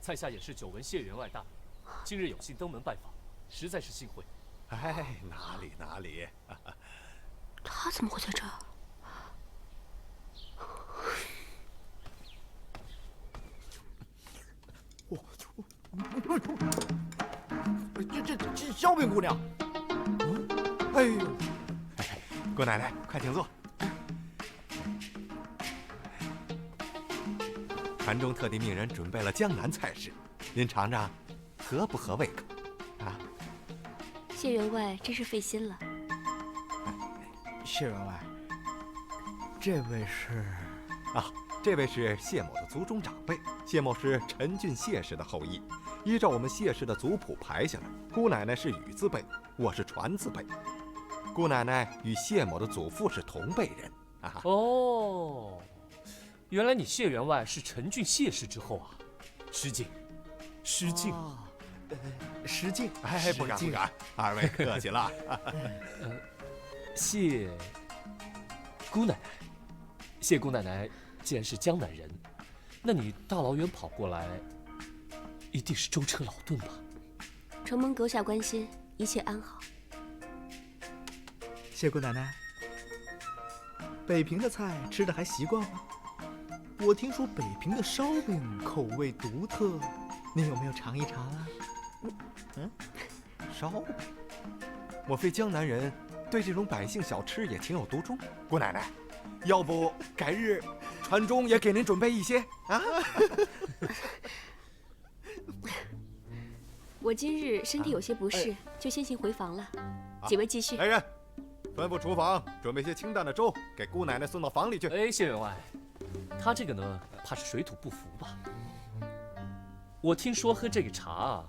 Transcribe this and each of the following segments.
在下也是久闻谢员外大名，今日有幸登门拜访，实在是幸会。哎，哪里哪里。他怎么会在这儿？这萧冰姑娘，哎呦，姑奶奶，快请坐。传中特地命人准备了江南菜式，您尝尝，合不合胃口？啊，谢员外真是费心了。谢员外，这位是？啊，这位是谢某的族中长辈，谢某是陈俊谢氏的后裔。依照我们谢氏的族谱排下来，姑奶奶是羽字辈，我是传字辈。姑奶奶与谢某的祖父是同辈人。哦，原来你谢员外是陈俊谢氏之后啊，失敬，失敬。失敬。哎，不敢不敢，二位客气了。谢姑奶奶，谢姑奶奶既然是江南人，那你大老远跑过来，一定是舟车劳顿吧？承蒙阁下关心，一切安好。谢姑奶奶，北平的菜吃得还习惯吗？我听说北平的烧饼口味独特，您有没有尝一尝啊？烧饼，莫非江南人对这种百姓小吃也情有独钟？姑奶奶，要不改日传中也给您准备一些啊？我今日身体有些不适，就先行回房了。几位继续。来人，吩咐厨房准备些清淡的粥，给姑奶奶送到房里去。哎，谢员外，他这个呢，怕是水土不服吧？我听说喝这个茶啊，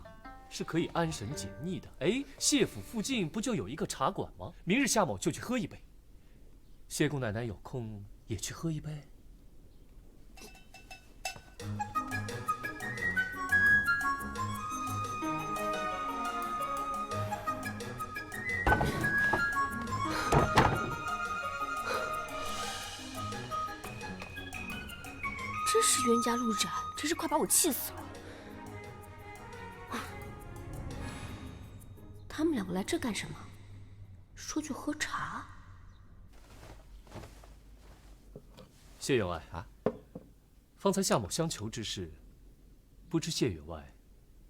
是可以安神解腻的。哎，谢府附近不就有一个茶馆吗？明日夏某就去喝一杯。谢姑奶奶有空也去喝一杯。真是冤家路窄，真是快把我气死了。他们两个来这干什么？说去喝茶。谢员外啊，方才夏某相求之事，不知谢员外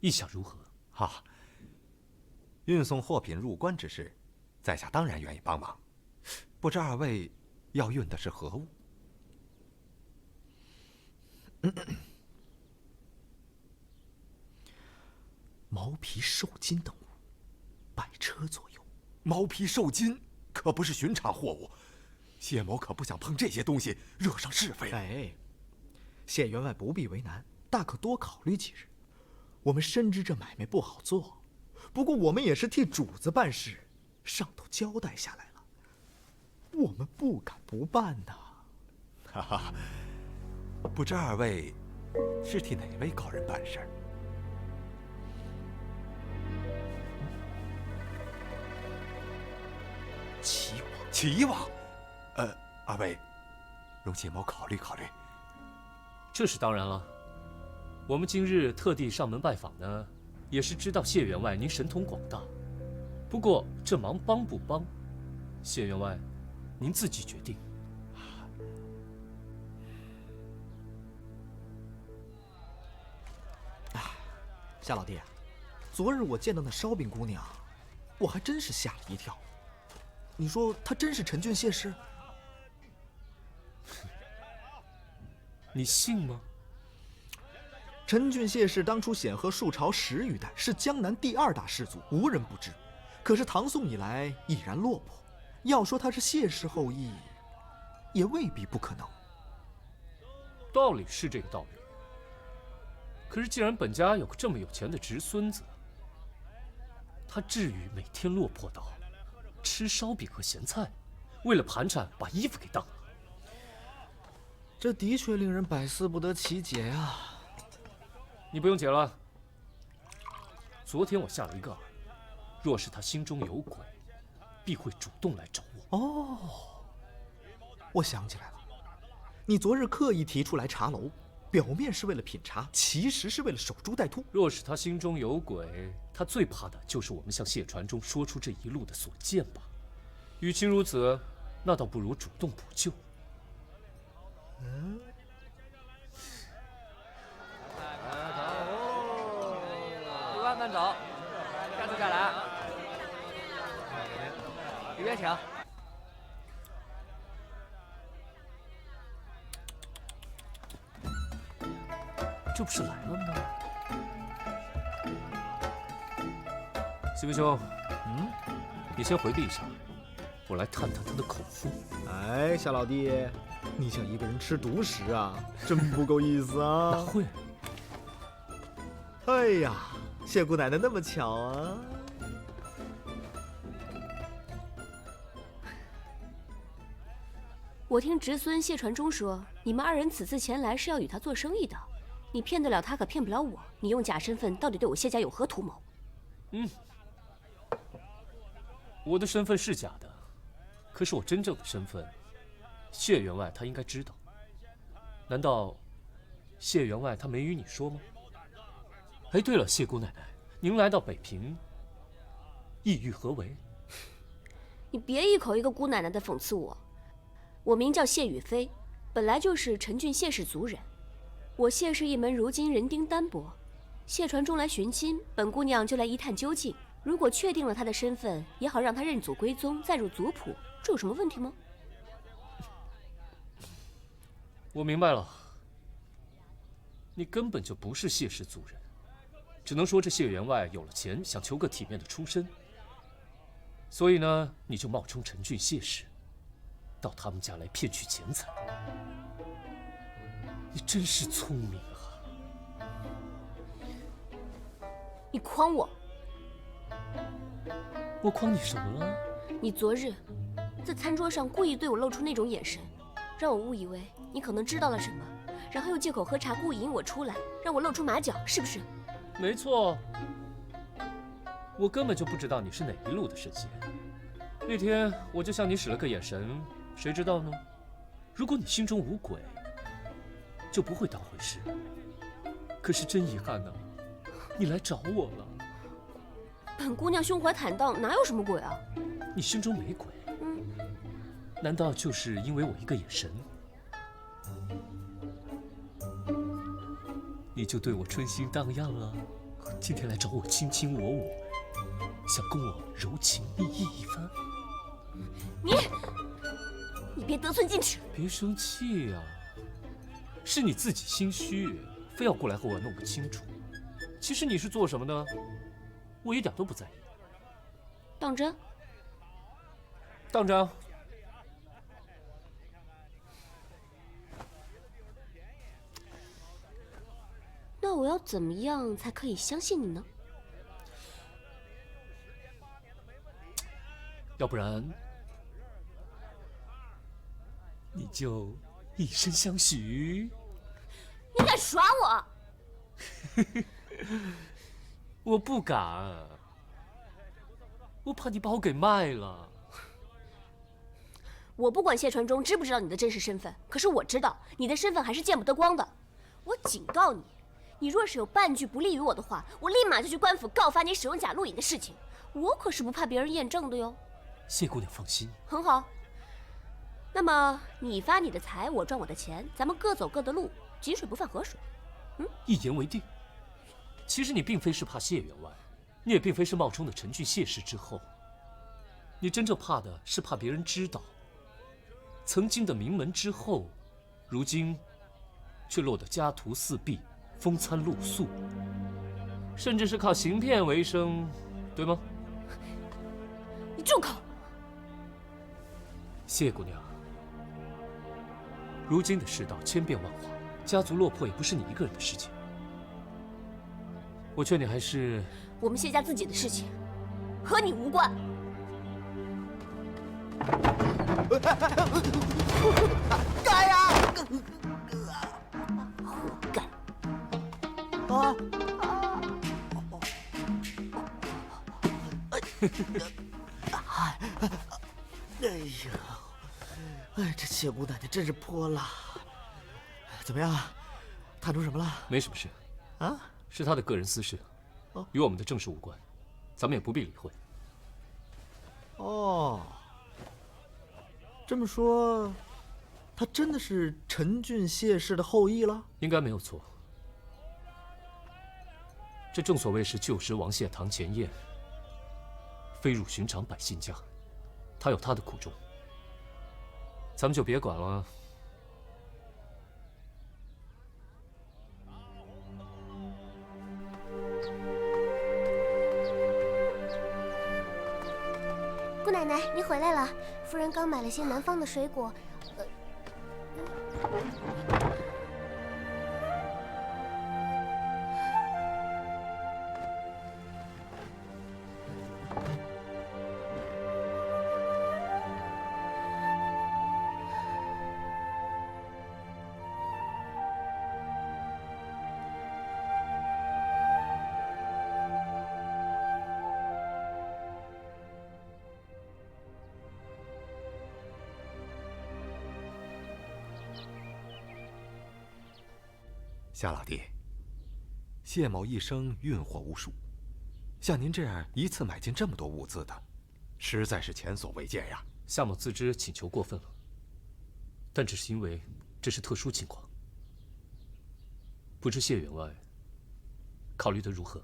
意想如何？运送货品入关之事，在下当然愿意帮忙。不知二位要运的是何物？毛皮寿金等物，100车左右。毛皮寿金可不是寻常货物，谢某可不想碰这些东西，惹上是非。哎，谢员外不必为难，大可多考虑几日。我们深知这买卖不好做，不过我们也是替主子办事，上头交代下来了，我们不敢不办呐。哈哈，不知二位是替哪位高人办事儿？齐王，齐王，二位，容谢某考虑考虑。这是当然了。我们今日特地上门拜访呢，也是知道谢员外您神通广大。不过这忙帮不帮，谢员外您自己决定。夏老弟，昨日我见到那烧饼姑娘，我还真是吓了一跳。你说她真是陈俊谢氏？你信吗？陈俊谢氏当初显赫数朝10余代，是江南第2大氏族，无人不知。可是唐宋以来已然落魄，要说他是谢氏后裔，也未必不可能。道理是这个道理。可是既然本家有个这么有钱的侄孙子，他至于每天落魄到吃烧饼和咸菜，为了盘缠把衣服给当了？这的确令人百思不得其解呀。你不用解了。昨天我下了一个饵，若是他心中有鬼，必会主动来找我。哦，我想起来了，你昨日刻意提出来茶楼，表面是为了品茶，其实是为了守株待兔。若是他心中有鬼，他最怕的就是我们向谢传忠说出这一路的所见吧。与其如此，那倒不如主动补救。慢慢走，下次再来。里边请。这不是来了吗？西门兄，你先回避一下，我来探探他的口风。哎，夏老弟，你想一个人吃独食啊？真不够意思啊！哪会？哎呀，谢姑奶奶那么巧啊！我听侄孙谢传忠说，你们二人此次前来是要与他做生意的。你骗得了他，可骗不了我。你用假身份，到底对我谢家有何图谋？我的身份是假的，可是我真正的身份，谢员外他应该知道。难道谢员外他没与你说吗？哎，对了，谢姑奶奶，您来到北平，意欲何为？你别一口一个姑奶奶的讽刺我。我名叫谢雨飞，本来就是陈郡谢氏族人。我谢氏一门如今人丁单薄，谢传忠来寻亲，本姑娘就来一探究竟。如果确定了他的身份，也好让他认祖归宗，再入族谱，这有什么问题吗？我明白了，你根本就不是谢氏族人，只能说这谢员外有了钱，想求个体面的出身，所以呢，你就冒充陈郡谢氏，到他们家来骗取钱财。你真是聪明啊！你诓我！我诓你什么了？你昨日在餐桌上故意对我露出那种眼神，让我误以为你可能知道了什么，然后又借口喝茶故意引我出来，让我露出马脚，是不是？没错，我根本就不知道你是哪一路的神仙。那天我就向你使了个眼神，谁知道呢？如果你心中无鬼，就不会当回事。可是真遗憾啊，你来找我了。本姑娘胸怀坦荡，哪有什么鬼啊？你心中没鬼？难道就是因为我一个眼神，你就对我春心荡漾了？今天来找我卿卿我我，想跟我柔情蜜意一番？你别得寸进尺！别生气呀，是你自己心虚，非要过来和我弄个清楚。其实你是做什么的，我一点都不在意。当真？当真。那我要怎么样才可以相信你呢？要不然，你就以身相许。你敢耍我？我不敢，我怕你把我给卖了。我不管谢传忠知不知道你的真实身份，可是我知道你的身份还是见不得光的。我警告你，你若是有半句不利于我的话，我立马就去官府告发你使用假录影的事情。我可是不怕别人验证的哟。谢姑娘放心。很好。那么你发你的财，我赚我的钱，咱们各走各的路，井水不犯河水。一言为定。其实你并非是怕谢员外，你也并非是冒充的陈郡谢氏之后，你真正怕的是怕别人知道，曾经的名门之后，如今却落得家徒四壁、风餐露宿，甚至是靠行骗为生，对吗？你住口！谢姑娘，如今的世道千变万化，家族落魄也不是你一个人的事情。我劝你还是……我们谢家自己的事情，和你无关。该呀！活该！啊！哎呀，哎，这谢姑奶奶真是泼辣。怎么样，看出什么了？没什么事，啊？是他的个人私事，与我们的正事无关，咱们也不必理会。哦，这么说，他真的是陈俊谢氏的后裔了？应该没有错。这正所谓是旧时王谢堂前燕，飞入寻常百姓家，他有他的苦衷，咱们就别管了。姑奶奶，你回来了。夫人刚买了些南方的水果。夏老弟，谢某一生运货无数，像您这样一次买进这么多物资的，实在是前所未见呀。夏某自知请求过分了，但只是因为这是特殊情况，不知谢员外考虑得如何？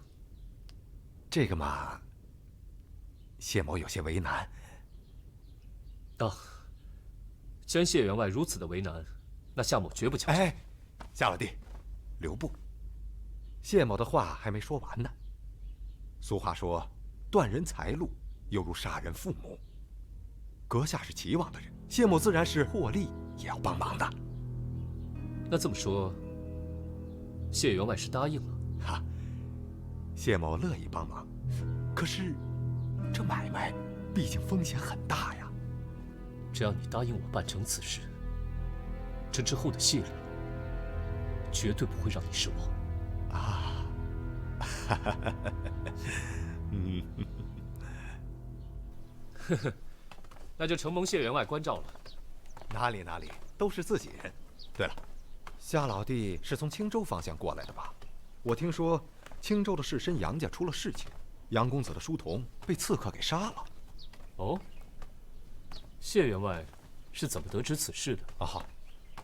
这个嘛，谢某有些为难。既然谢员外如此的为难，那夏某绝不强求。哎，夏老弟，留步。谢某的话还没说完呢。俗话说，断人财路犹如杀人父母。阁下是齐王的人，谢某自然是获利也要帮忙的。那这么说，谢员外是答应了？哈，谢某乐意帮忙，可是这买卖毕竟风险很大呀。只要你答应我办成此事，这之后的谢礼绝对不会让你失望。啊，嗯，呵呵，那就承蒙谢员外关照了。哪里，都是自己人。对了，夏老弟是从青州方向过来的吧？我听说青州的士绅杨家出了事情，杨公子的书童被刺客给杀了。哦，谢员外是怎么得知此事的？哦，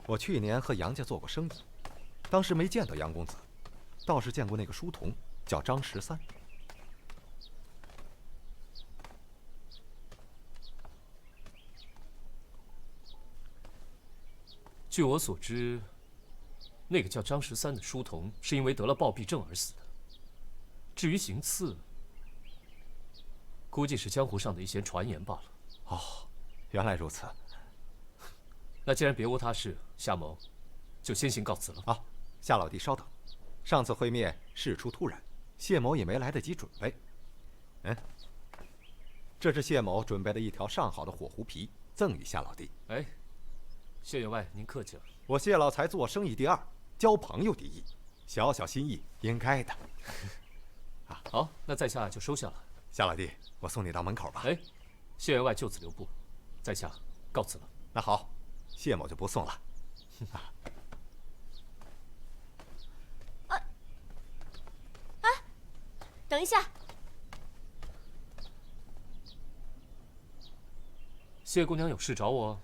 我去年和杨家做过生意，当时没见到杨公子，倒是见过那个书童，叫张13。据我所知，那个叫张13的书童是因为得了暴毙症而死的。至于行刺，估计是江湖上的一些传言罢了。哦，原来如此。那既然别无他事，夏某就先行告辞了。啊，夏老弟稍等，上次会面事出突然，谢某也没来得及准备。这是谢某准备的一条上好的火狐皮，赠与夏老弟。哎，谢员外您客气了。我谢老才做生意第二，交朋友第一，小小心意应该的。啊，好，那在下就收下了。夏老弟，我送你到门口吧。哎，谢员外就此留步，在下告辞了。那好，谢某就不送了。等一下，谢姑娘有事找我？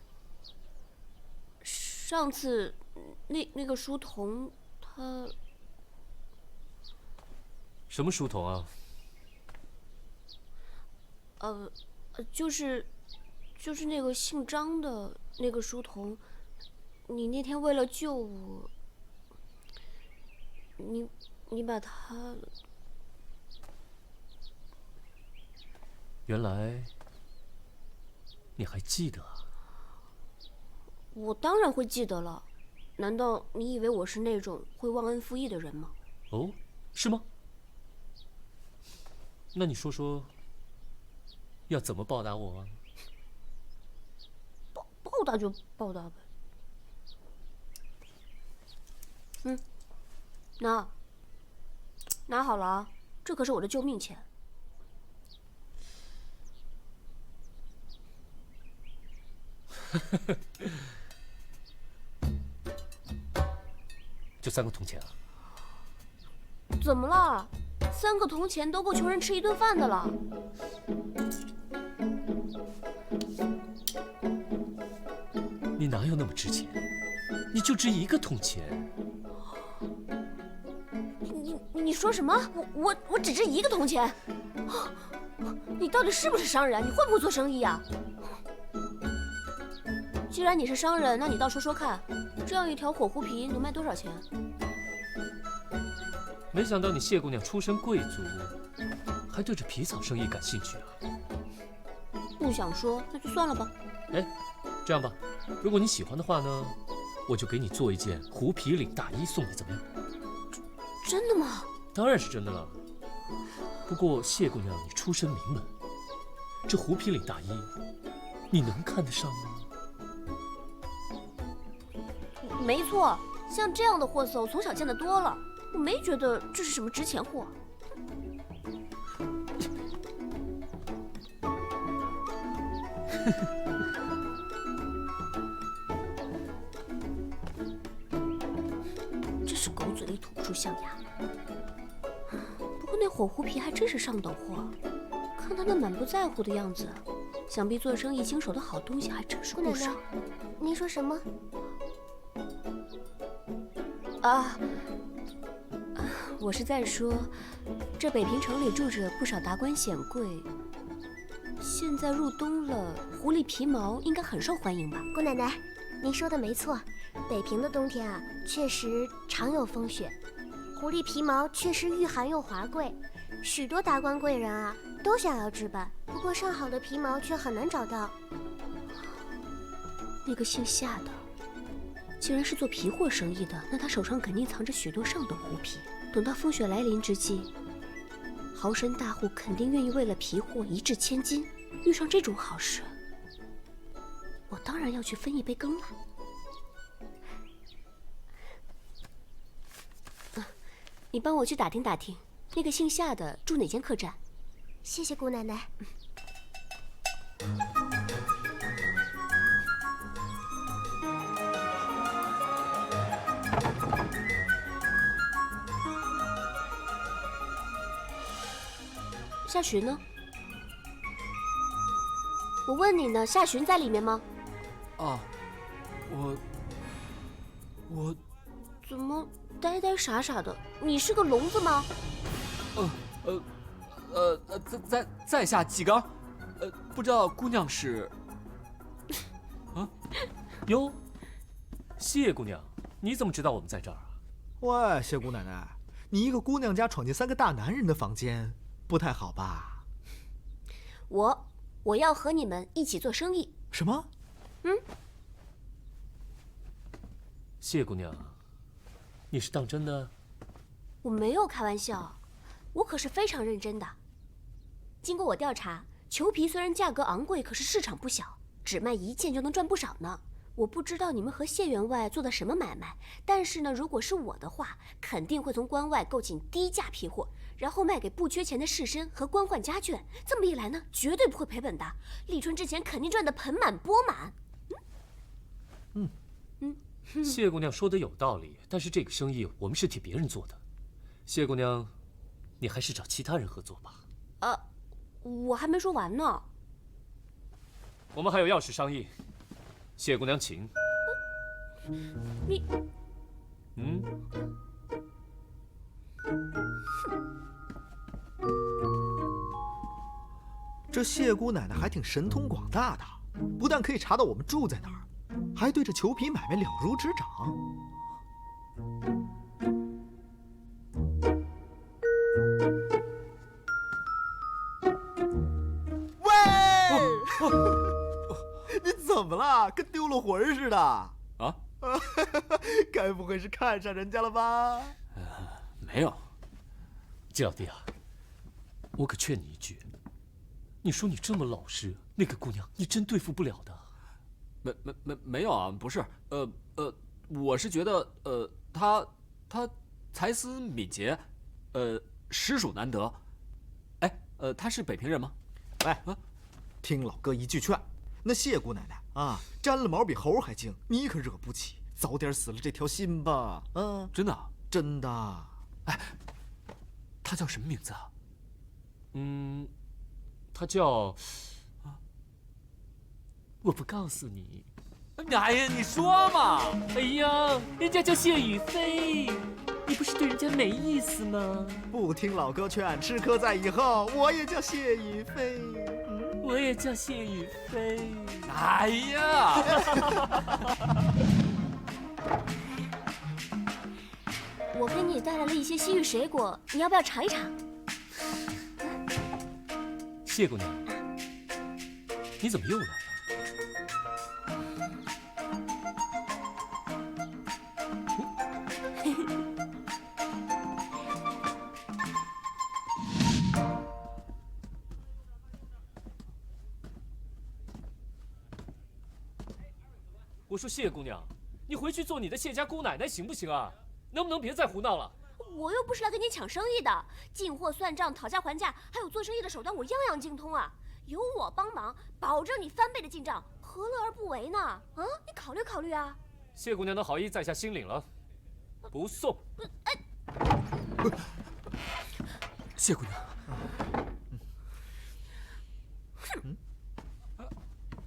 上次那个书童他什么书童啊？就是那个姓张的那个书童，你那天为了救我，你把他……原来你还记得啊？我当然会记得了，难道你以为我是那种会忘恩负义的人吗？哦，是吗？那你说说，要怎么报答我啊？报答就报答呗。拿好了啊，这可是我的救命钱。就3个铜钱啊？怎么了？3个铜钱都够穷人吃1顿饭的了。你哪有那么值钱？你就值1个铜钱。你说什么？我只值1个铜钱？你到底是不是商人？你会不会做生意啊？既然你是商人，那你倒说说看，这样一条火狐皮能卖多少钱？没想到你谢姑娘出身贵族，还对这皮草生意感兴趣啊！不想说，那就算了吧。哎，这样吧，如果你喜欢的话呢，我就给你做一件狐皮领大衣送你，怎么样？真的吗？当然是真的了。不过谢姑娘，你出身名门，这狐皮领大衣，你能看得上吗？没错，像这样的货色我从小见得多了，我没觉得这是什么值钱货。这是狗嘴里吐不出象牙。不过那火狐皮还真是上等货，看他那满不在乎的样子，想必做生意经手的好东西还真是不少。您说什么？我是在说，这北平城里住着不少达官显贵，现在入冬了，狐狸皮毛应该很受欢迎吧？姑奶奶，您说的没错，北平的冬天啊，确实常有风雪，狐狸皮毛确实御寒又华贵，许多达官贵人啊都想要置办，不过上好的皮毛却很难找到。那个姓夏的，既然是做皮货生意的，那他手上肯定藏着许多上等狐皮。等到风雪来临之际，豪绅大户肯定愿意为了皮货一掷千金。遇上这种好事，我当然要去分一杯羹了。你帮我去打听打听，那个姓夏的住哪间客栈？谢谢姑奶奶。夏寻呢？我问你呢，夏寻在里面吗？啊，我怎么呆呆傻傻的？你是个聋子吗？在下纪刚，不知道姑娘是？啊，哟，谢姑娘，你怎么知道我们在这儿啊？喂，谢姑奶奶，你一个姑娘家闯进3个大男人的房间，不太好吧？我要和你们一起做生意。什么？谢姑娘，你是当真的？我没有开玩笑，我可是非常认真的。经过我调查，裘皮虽然价格昂贵，可是市场不小，只卖1件就能赚不少呢。我不知道你们和谢员外做的什么买卖，但是呢，如果是我的话，肯定会从关外购进低价皮货，然后卖给不缺钱的士绅和官宦家眷。这么一来呢，绝对不会赔本的。立春之前肯定赚得盆满钵满。谢姑娘说的有道理，但是这个生意我们是替别人做的。谢姑娘，你还是找其他人合作吧。我还没说完呢。我们还有要事商议。谢姑娘，请。你，这谢姑奶奶还挺神通广大的，不但可以查到我们住在哪儿，还对这裘皮买卖了如指掌。喂，你怎么了？跟丢了魂似的啊？该不会是看上人家了吧？没有。季老弟啊，我可劝你一句，你说你这么老实，那个姑娘你真对付不了的。没有啊，不是，我是觉得，她才思敏捷，实属难得。哎，她是北平人吗？喂，听老哥一句劝，那谢姑奶奶啊，沾了毛比猴还精，你可惹不起。早点死了这条心吧。嗯，真的？真的。他叫什么名字啊？他叫……我不告诉你。哎呀，你说嘛！哎呀，人家叫谢雨菲，你不是对人家没意思吗？不听老哥劝，吃颗在以后，我也叫谢雨菲。我也叫谢雨菲。哎呀！我给你带来了一些西域水果，你要不要尝一尝？谢姑娘，你怎么又来了？我说谢姑娘，你回去做你的谢家姑奶奶行不行啊？能不能别再胡闹了？我又不是来跟你抢生意的，进货、算账、讨价还价，还有做生意的手段，我样样精通啊！有我帮忙，保证你翻倍的进账，何乐而不为呢？啊，你考虑考虑啊！谢姑娘的好意在下心领了，不送。谢姑娘。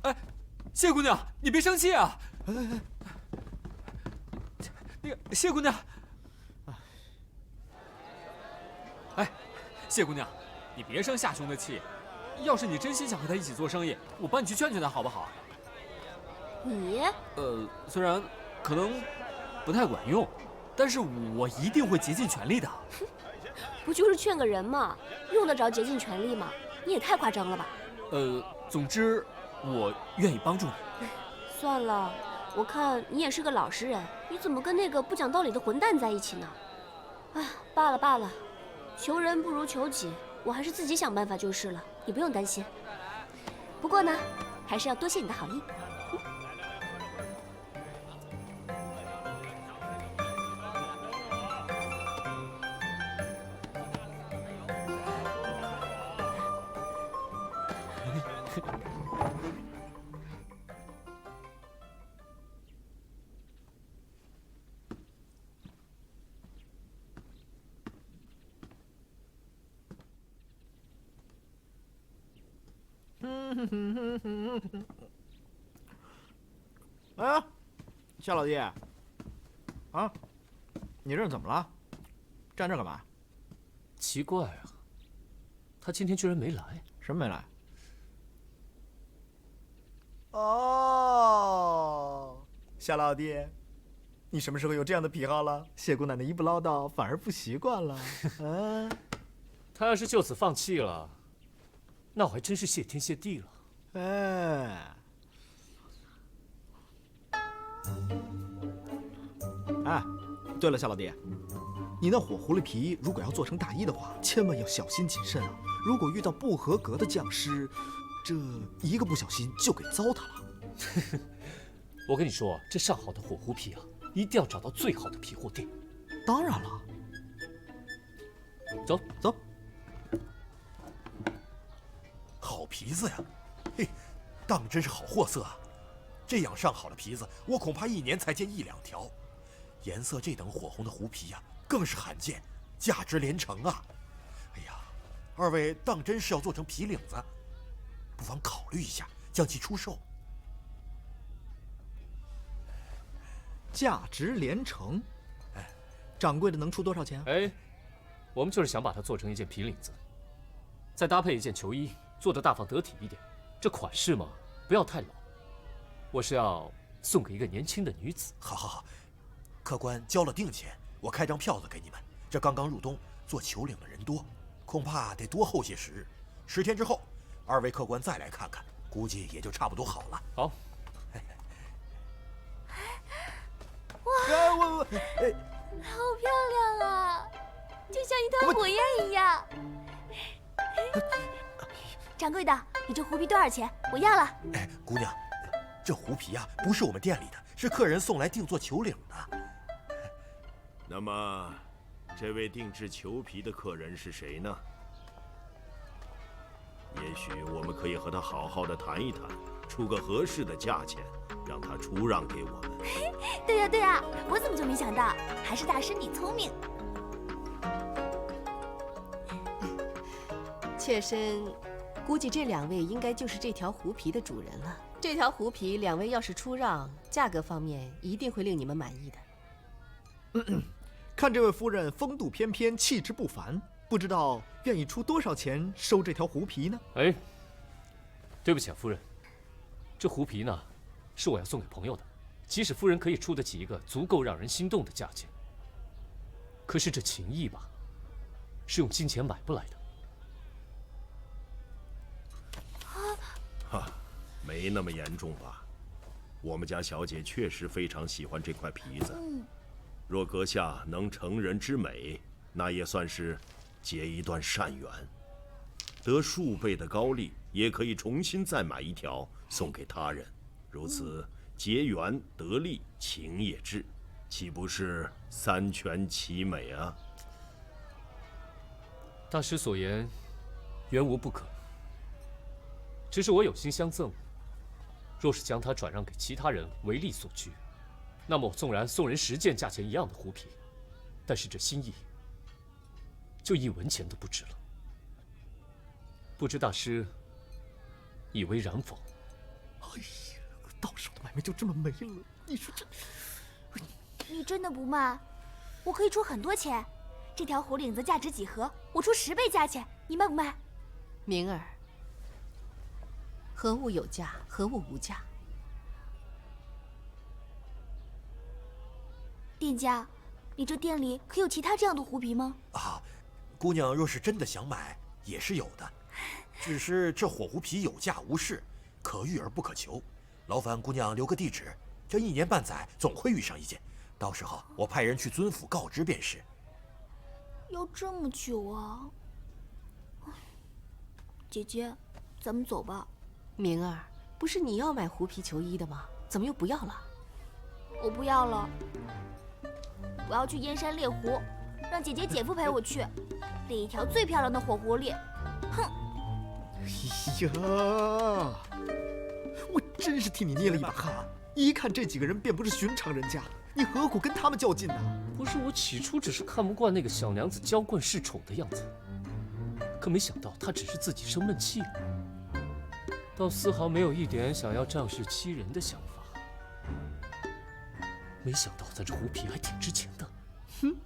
哎，谢姑娘，你别生气啊！那个谢姑娘，哎，谢姑娘，你别生夏兄的气。要是你真心想和他一起做生意，我帮你去劝劝他，好不好？你虽然可能不太管用，但是我一定会竭尽全力的。不就是劝个人吗？用得着竭尽全力吗？你也太夸张了吧！总之，我愿意帮助你。算了，我看你也是个老实人，你怎么跟那个不讲道理的混蛋在一起呢？哎，罢了罢了，求人不如求己，我还是自己想办法就是了，你不用担心。不过呢，还是要多谢你的好意。哎，夏老弟，啊，你这是怎么了？站这干嘛？奇怪啊，他今天居然没来。什么没来？哦，夏老弟，你什么时候有这样的癖好了？谢姑奶奶一不唠叨，反而不习惯了。嗯，他要是就此放弃了，那我还真是谢天谢地了。哎，哎，对了，夏老弟，你那火狐狸皮如果要做成大衣的话，千万要小心谨慎啊！如果遇到不合格的匠师，这一个不小心就给糟蹋了。我跟你说，这上好的火狐皮啊，一定要找到最好的皮货店。当然了，走走。好皮子呀，嘿，当真是好货色啊！这样上好的皮子，我恐怕1年才见1、2条。颜色这等火红的狐皮呀，更是罕见，价值连城啊！哎呀，二位当真是要做成皮领子，不妨考虑一下，将其出售。价值连城，掌柜的能出多少钱啊？哎，我们就是想把它做成一件皮领子，再搭配一件球衣，做得大方得体一点。这款式嘛，不要太老。我是要送给一个年轻的女子。好好好，客官交了定钱，我开张票子给你们。这刚刚入冬，做球领的人多，恐怕得多候些时日。10天之后，二位客官再来看看，估计也就差不多好了。好。好漂亮啊，就像一团火焰一样。掌柜的，你这狐皮多少钱？我要了。哎，姑娘，这狐皮啊，不是我们店里的，是客人送来定做球领的。那么，这位定制球皮的客人是谁呢？也许我们可以和他好好的谈一谈，出个合适的价钱，让他出让给我们。对呀对呀，我怎么就没想到？还是大师你聪明。妾身估计这2位应该就是这条狐皮的主人了。这条狐皮2位要是出让，价格方面一定会令你们满意的。看这位夫人风度翩翩，气质不凡，不知道愿意出多少钱收这条狐皮呢？哎，对不起啊，夫人，这狐皮呢，是我要送给朋友的。即使夫人可以出得起一个足够让人心动的价钱，可是这情谊吧，是用金钱买不来的。哈，没那么严重吧？我们家小姐确实非常喜欢这块皮子。若阁下能成人之美，那也算是结一段善缘，得数倍的高利，也可以重新再买一条送给他人，如此结缘得利，情也至，岂不是三全其美啊？大师所言，原无不可。只是我有心相赠，若是将它转让给其他人为利所居，那么我纵然送人10件价钱一样的狐皮，但是这心意就1文钱都不值了。不知大师以为然否？哎呀，到手的买卖就这么没了，你说这……你真的不卖？我可以出很多钱。这条狐领子价值几何？我出10倍价钱，你卖不卖？明儿，何物有价，何物无价？店家，你这店里可有其他这样的狐皮吗？啊，姑娘若是真的想买，也是有的。只是这火狐皮有价无市，可遇而不可求。劳烦姑娘留个地址，这1年半载总会遇上一件，到时候我派人去尊府告知便是。要这么久啊？姐姐，咱们走吧。明儿，不是你要买狐皮球衣的吗？怎么又不要了？我不要了，我要去燕山猎狐，让姐姐姐夫陪我去，猎一条最漂亮的火狐狸。哼！哎呀，我真是替你捏了一把汗。一看这几个人便不是寻常人家，你何苦跟他们较劲呢？不是，我起初只是看不惯那个小娘子娇惯恃宠的样子，可没想到她只是自己生闷气了，倒丝毫没有一点想要仗势欺人的想法。没想到咱这狐皮还挺值钱的。哼。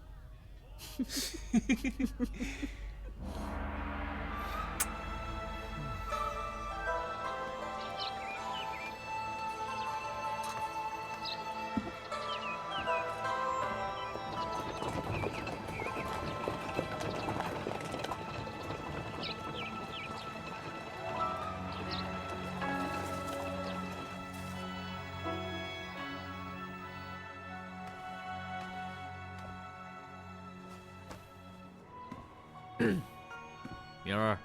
明儿，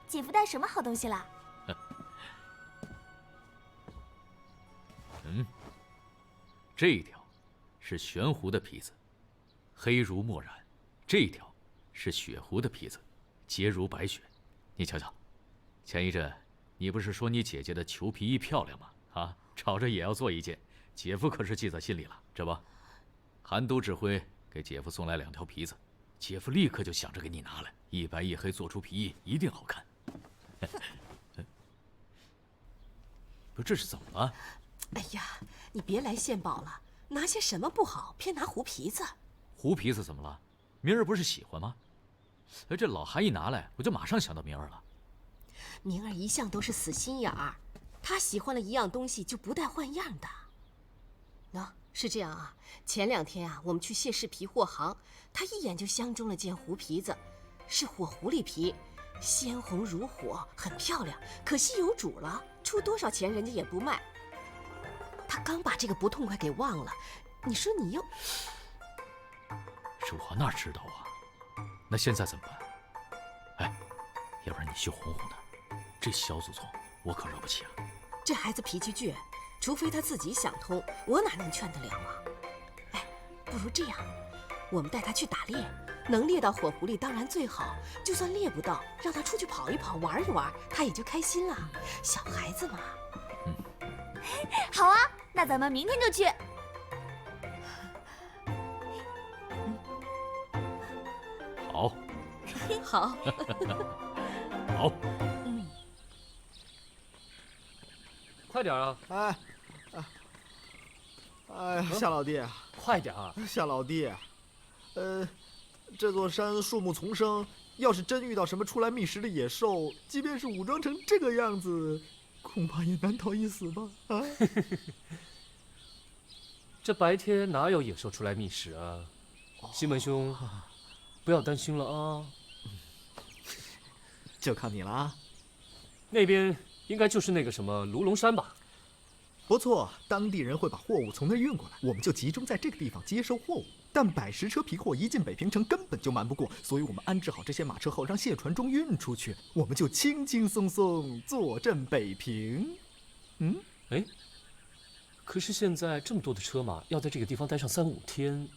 姐夫带什么好东西啦？这一条是玄狐的皮子，黑如墨染；这一条是雪狐的皮子，洁如白雪。你瞧瞧，前一阵你不是说你姐姐的裘皮衣漂亮吗？啊，吵着也要做一件，姐夫可是记在心里了，这不，韩都指挥给姐夫送来2条皮子，姐夫立刻就想着给你拿来，一白一黑做出皮衣，一定好看。不，这是怎么了？哎呀，你别来献宝了，拿些什么不好，偏拿狐皮子。狐皮子怎么了？明儿不是喜欢吗？哎，这老韩一拿来，我就马上想到明儿了。明儿一向都是死心眼儿，他喜欢了一样东西就不带换样的。喏，是这样啊，前2天啊，我们去谢氏皮货行，他一眼就相中了件狐皮子，是火狐狸皮，鲜红如火，很漂亮，可惜有主了，出多少钱人家也不卖。他刚把这个不痛快给忘了，你说你又……是我哪知道啊？那现在怎么办？哎，要不然你去哄哄他，这小祖宗我可惹不起啊。这孩子脾气倔，除非他自己想通，我哪能劝得了啊？哎，不如这样，我们带他去打猎，能猎到火狐狸当然最好，就算猎不到，让他出去跑一跑，玩一玩，他也就开心了。小孩子嘛。好啊，那咱们明天就去。好，好，好，快点啊！哎呀，夏老弟，快点啊！夏老弟，这座山树木丛生，要是真遇到什么出来觅食的野兽，即便是武装成这个样子，恐怕也难逃一死吧？啊！这白天哪有野兽出来觅食啊？西门兄，不要担心了啊！就靠你了啊！那边应该就是那个什么卢龙山吧？不错，当地人会把货物从那儿运过来，我们就集中在这个地方接收货物。但110车皮货一进北平城根本就瞒不过，所以我们安置好这些马车后，让卸船中运出去，我们就轻轻松松坐镇北平。哎，可是现在这么多的车马要在这个地方待上3、5天，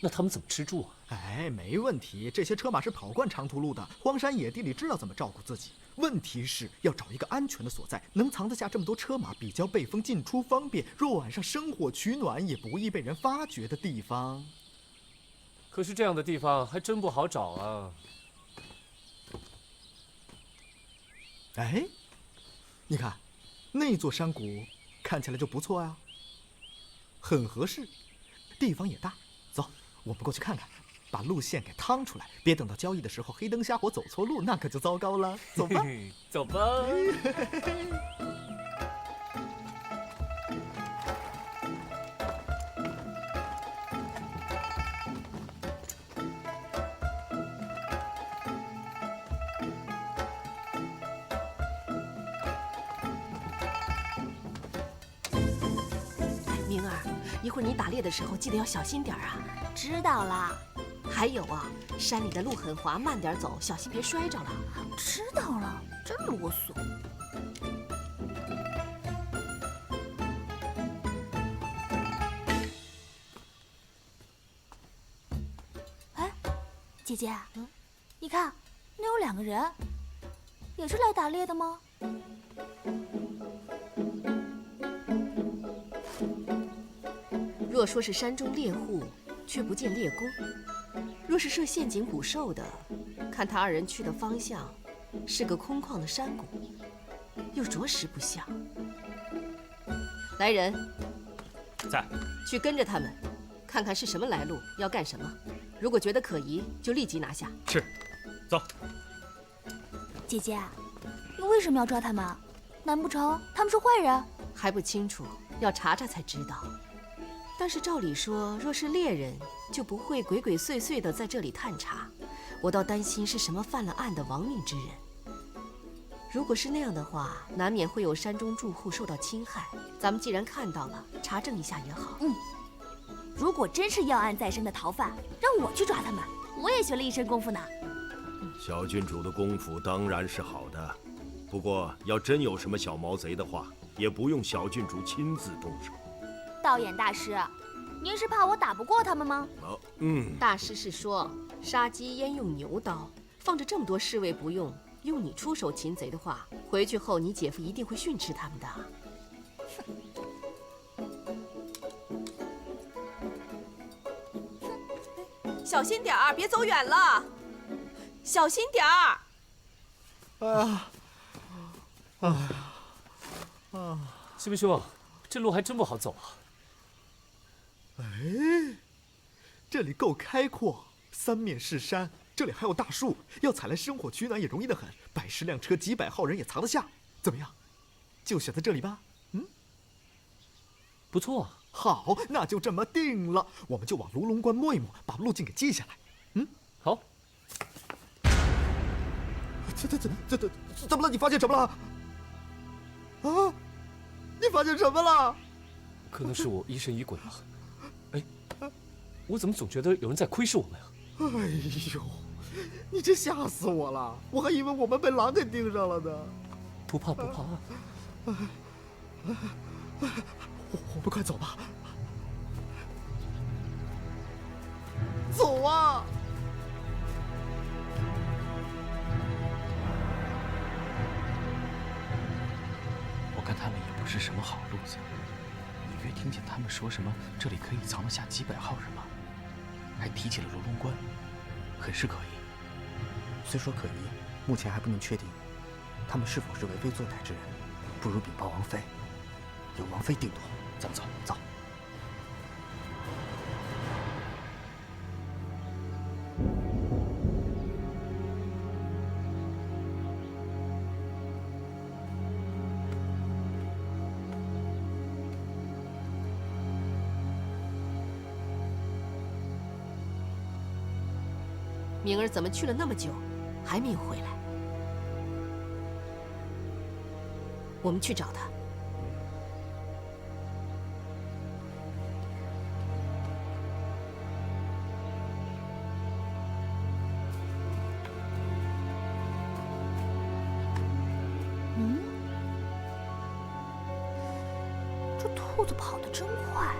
那他们怎么吃住啊？哎，没问题，这些车马是跑惯长途路的，荒山野地里知道怎么照顾自己。问题是要找一个安全的所在，能藏得下这么多车马，比较背风，进出方便。若晚上生火取暖，也不易被人发觉的地方。可是这样的地方还真不好找啊！哎，你看，那座山谷看起来就不错呀，很合适，地方也大。走，我们过去看看。把路线给趟出来，别等到交易的时候黑灯瞎火走错路，那可就糟糕了。走吧，走吧。明儿，一会儿你打猎的时候记得要小心点啊。知道了。还有啊，山里的路很滑，慢点走，小心别摔着了。知道了，真啰嗦。哎，姐姐，你看，那有2个人，也是来打猎的吗？若说是山中猎户，却不见猎工。若是设陷阱捕兽的，看他2人去的方向，是个空旷的山谷，又着实不像。来人，在，去跟着他们，看看是什么来路，要干什么。如果觉得可疑，就立即拿下。是，走。姐姐，你为什么要抓他们？难不成他们是坏人？还不清楚，要查查才知道。但是照理说，若是猎人，就不会鬼鬼祟祟地在这里探查。我倒担心是什么犯了案的亡命之人。如果是那样的话，难免会有山中住户受到侵害。咱们既然看到了，查证一下也好。如果真是要案在身的逃犯，让我去抓他们，我也学了一身功夫呢。小郡主的功夫当然是好的，不过要真有什么小毛贼的话，也不用小郡主亲自动手。道眼大师，您是怕我打不过他们吗？大师是说，杀鸡焉用牛刀，放着这么多侍卫不用，用你出手擒贼的话，回去后你姐夫一定会训斥他们的。小心点儿，别走远了。小心点儿。西门兄，这路还真不好走啊。哎，这里够开阔，三面是山，这里还有大树，要采来生火取暖也容易得很，110辆车、几百号人也藏得下。怎么样？就选在这里吧。不错啊。好，那就这么定了。我们就往卢龙关摸一摸，把路径给记下来。好。怎么了？你发现什么了？啊？你发现什么了？可能是我疑神疑鬼了。哎，我怎么总觉得有人在窥视我们呀？哎呦，你这吓死我了！我还以为我们被狼给盯上了呢。不怕不怕。我们快走吧。走啊！我看他们也不是什么好路子。约听见他们说什么这里可以藏得下几百号人马，还提起了罗龙关，很是可疑。虽说可疑，目前还不能确定他们是否是为非作歹之人，不如禀报王妃，由王妃定夺。咱们走，走。明儿怎么去了那么久，还没有回来？我们去找他。这兔子跑得真快。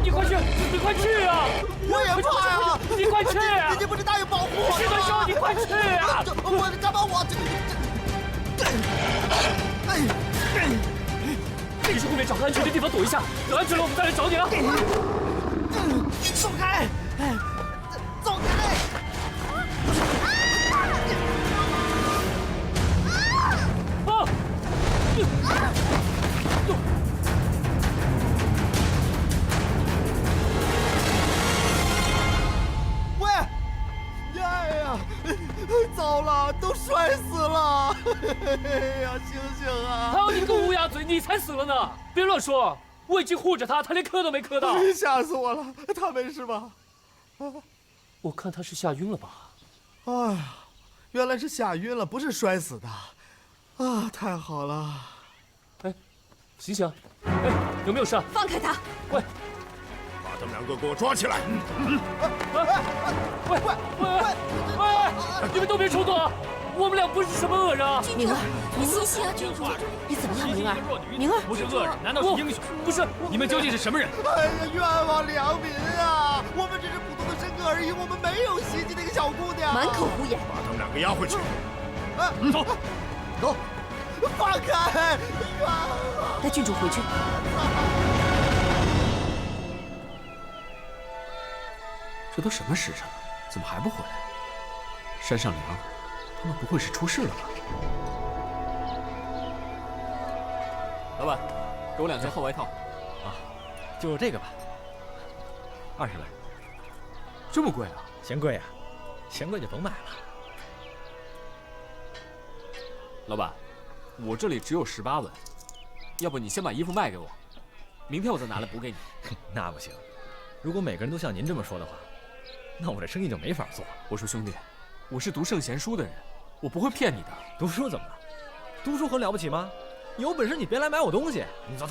你快去！你快去啊！我也怕呀！你快去啊！人家不是答应保护我是的，兄，你快去啊！我干嘛我你去后面找个安全的地方躲一下，等安全了我们再来找你啊！走开！走开！糟了，都摔死了！哎呀，醒醒啊！还有你个乌鸦嘴，你才死了呢！别乱说，我已经护着他，他连磕都没磕到。吓死我了！他没事吧？我看他是吓晕了吧？哎呀，原来是吓晕了，不是摔死的。啊，太好了！哎，醒醒！哎，有没有事？放开他！喂！把他们两个给我抓起来！喂！你们都别冲动啊！我们俩不是什么恶人啊！明儿，你醒醒啊，郡主！你怎么样，明儿？明儿，不是恶人，难道是英雄？不是，你们究竟是什么人？哎呀，冤枉良民啊！我们只是普通的生客而已，我们没有袭击那个小姑娘。满口胡言！把他们两个押回去。走，走，放开！冤枉！带郡主回去。这都什么时辰了，怎么还不回来？山上凉，他们不会是出事了吧？老板，给我2件厚外套。啊，就这个吧，20文。这么贵啊？嫌贵啊？嫌贵就甭买了。老板，我这里只有18文，要不你先把衣服卖给我，明天我再拿来补给你。那不行，如果每个人都像您这么说的话，那我这生意就没法做。我说兄弟，我是读圣贤书的人，我不会骗你的。读书怎么了？读书很了不起吗？有本事你别来买我东西。你走。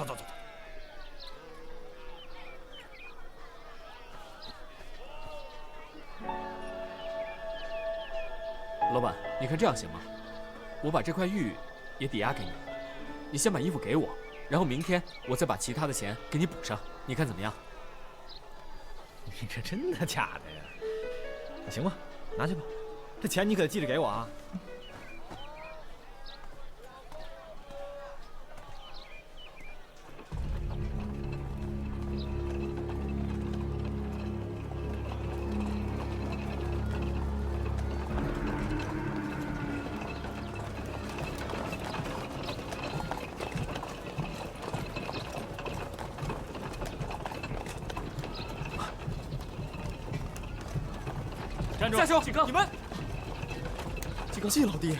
老板，你看这样行吗？我把这块玉也抵押给你，你先把衣服给我，然后明天我再把其他的钱给你补上，你看怎么样？你这真的假的呀？行吧，拿去吧，这钱你可得记着给我啊。夏兄，你们，季老弟，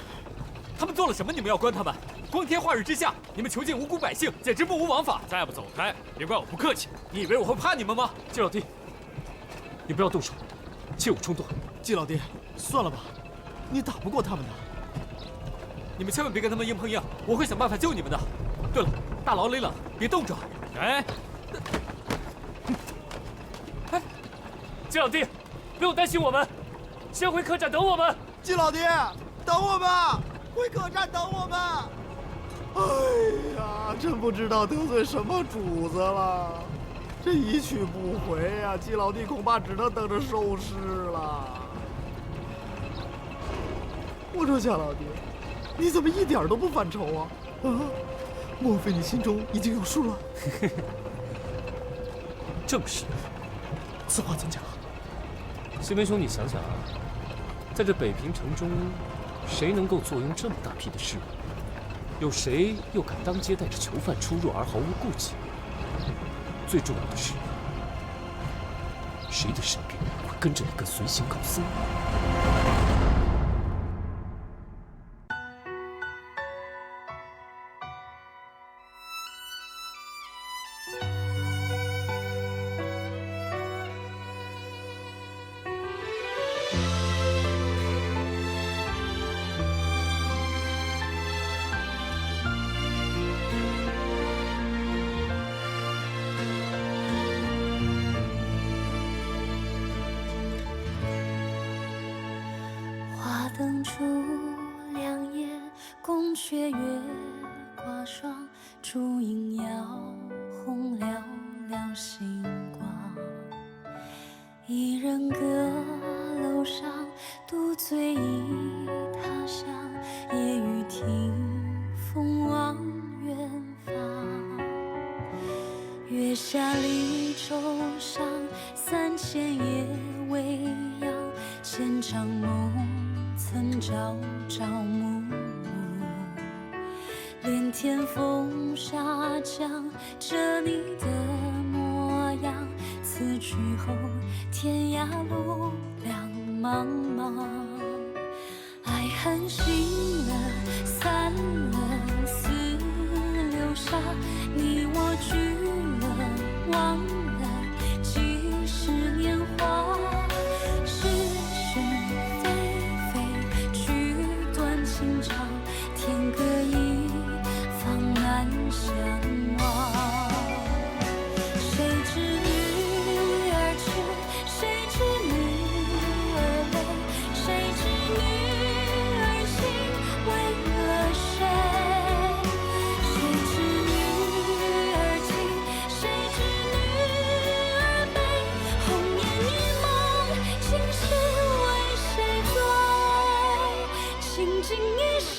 他们做了什么？你们要关他们？光天化日之下，你们囚禁无辜百姓，简直目无王法！再不走开，别怪我不客气。你以为我会怕你们吗？季老弟，你不要动手，切勿冲动。季老弟，算了吧，你打不过他们的。你们千万别跟他们硬碰硬，我会想办法救你们的。对了，大牢里冷，别冻着。哎，季老弟，不用担心我们，先回客栈等我们。季老弟，等我们，回客栈等我们。哎呀，真不知道得罪什么主子了，这一去不回呀，季老弟恐怕只能等着收尸了。我说夏老弟，你怎么一点都不犯愁啊？啊，莫非你心中已经有数了？正是。此话怎讲？西门兄，你想想啊，在这北平城中，谁能够坐拥这么大批的尸物？有谁又敢当街带着囚犯出入而毫无顾忌？最重要的是，谁的身边会跟着一个随行高僧？灯烛两夜，宫阙月挂霜，烛影摇红寥寥星光。一人阁楼上，独醉忆他乡。夜雨听风望远方，月下离舟上，3000夜未央。牵肠梦曾朝朝暮暮，连天风沙降，着你的模样。此去后，天涯路两茫茫。爱恨醒了，散了，似流沙。你我聚了，忘了，几十年华。天各一方，难相忘。谁知女儿痴，谁知女儿泪，谁知女儿心为了谁？谁知女儿情，谁知女儿悲？红颜一梦，今世为谁醉？倾尽一生。